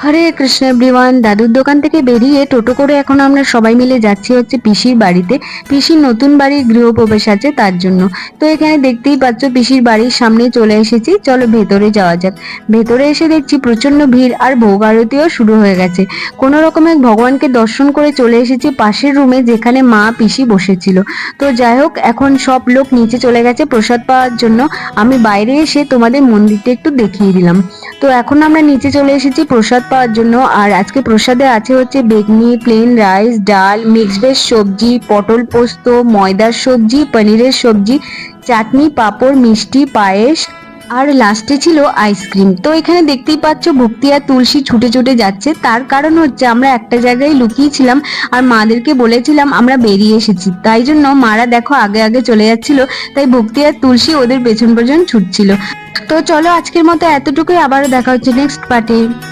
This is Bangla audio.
হরে কৃষ্ণ এভরিওয়ান। দাদুর দোকান থেকে বেরিয়ে টোটো করে এখন আমরা সবাই মিলে যাচ্ছি হচ্ছে পিসির বাড়িতে। পিসির নতুন বাড়ির গৃহপ্রবেশ আছে তার জন্য। তো এখানে দেখতেই পাচ্ছ পিসির বাড়ির সামনে চলে এসেছি, চলো ভেতরে যাওয়া যাক। ভেতরে এসে দেখছি প্রচন্ড ভিড় আর ভোগ আরতিও শুরু হয়ে গেছে। কোনো রকমে ভগবানকে দর্শন করে চলে এসেছি পাশের রুমে যেখানে মা পিসি বসেছিল। তো যাই হোক, এখন সব লোক নিচে চলে গেছে প্রসাদ পাওয়ার জন্য। আমি বাইরে এসে তোমাদের মন্দিরটা একটু দেখিয়ে দিলাম। তো এখন আমরা নিচে চলে এসেছি প্রসাদ পাওয়ার জন্য। আর আজকে প্রসাদে আছে হচ্ছে বেগনি, প্লেন রাইস, ডাল, মিক্স ভেজ সবজি, পটল পোস্ত, ময়দার সবজি, পনিরের সবজি, চাটনি, পাঁপড়, মিষ্টি, পায়েস আর লাস্টে ছিল আইসক্রিম। তো এখানে দেখতেই পাচ্ছ ভক্তি আর তুলসী ছুটে ছুটে যাচ্ছে, তার কারণ হচ্ছে আমরা একটা জায়গায় লুকিয়েছিলাম আর মাদেরকে বলেছিলাম আমরা বেরিয়ে এসেছি, তাই জন্য মারা দেখো আগে আগে চলে যাচ্ছিল, তাই ভক্তি আর তুলসী ওদের পেছন পেছন ছুটছিল। তো চলো আজকের মতো এতটুকুই, আবারও দেখা হচ্ছে নেক্সট পার্টে।